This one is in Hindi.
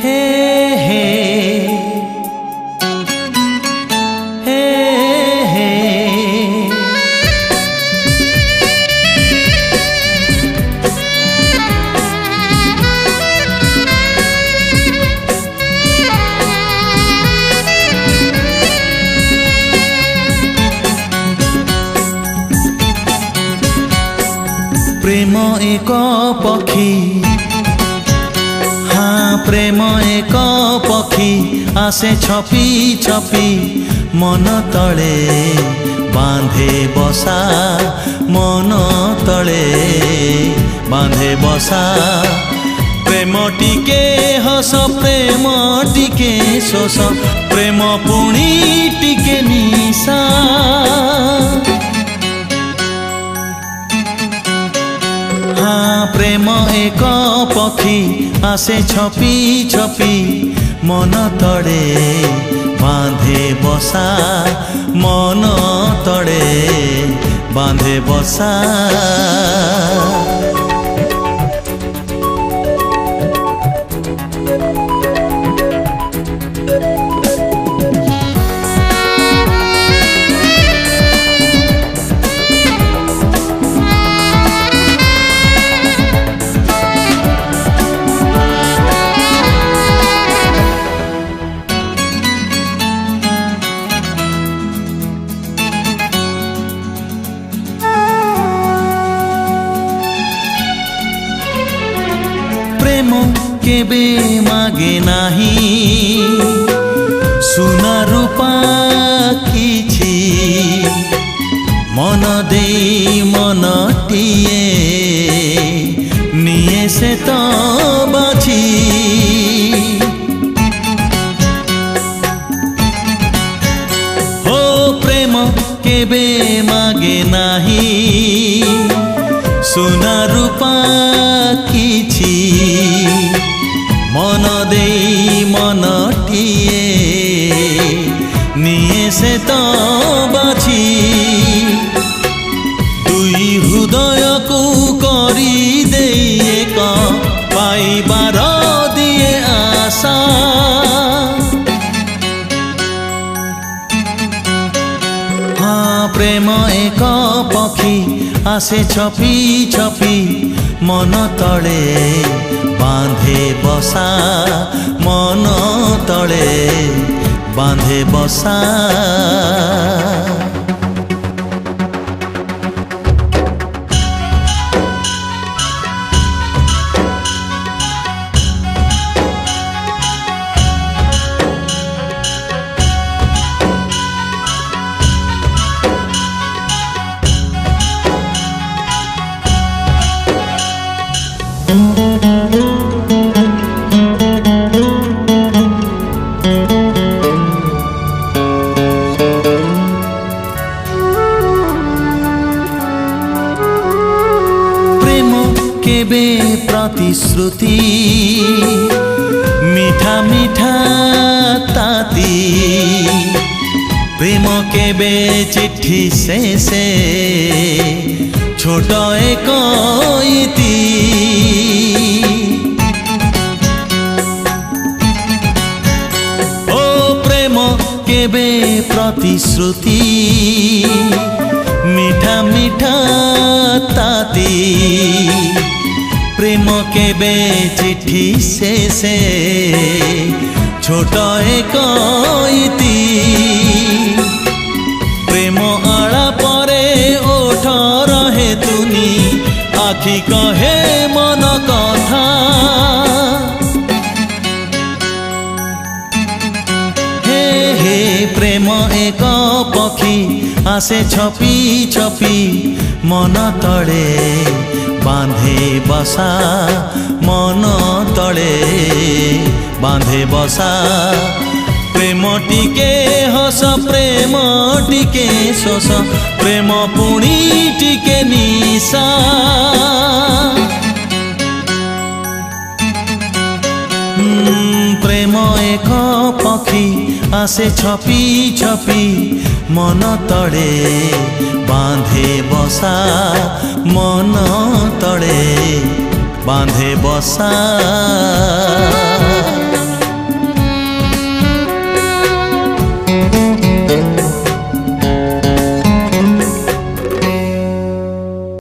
हे हे हे हे प्रेम एक पक्षी प्रेम एक पक्षी आसे छपी छपी मन तले बांधे बसा मन तले बांधे बसा प्रेम टिके हस प्रेम टिके शोष प्रेम पुणी टिके निशा प्रेम एक पक्षी आसे छपी छपी मन तले बांधे बसा मन तले बांधे बसा प्रेम केबे मागे नाही सुना रूपा किछि मन दे मनटिए निये से तो बाछि हो प्रेम केबे मागे नाही सुना रूपा किछि मन दे मनटिए निये से तो बाछि दुई हृदय को करी दे एक पाइबार दिए आशा प्रेम एक पक्षी आसे छपी छपी मन तले बांधे बसा मन तले बांधे बसा प्रेम केबे प्रतिश्रुति मीठा मीठा ताती प्रेम केबे चिट्ठी से छोट एक इति केबे प्रतिश्रुति मीठा मीठा ताती प्रेम केबे चिट्ठी से छोट एक इति प्रेम आड़ा परे ओठ रहे तुनी आखि कहे मन कथा प्रेम एक पक्षी आसे छपी छपी मन तले बांधे बसा मन तले बांधे बसा प्रेम टिके हस प्रेम टिके शोष प्रेम पुणी टिके निशा प्रेम एक पक्षी आसे छपी छपी मन तले बांधे बसा मन तले बांधे बसा।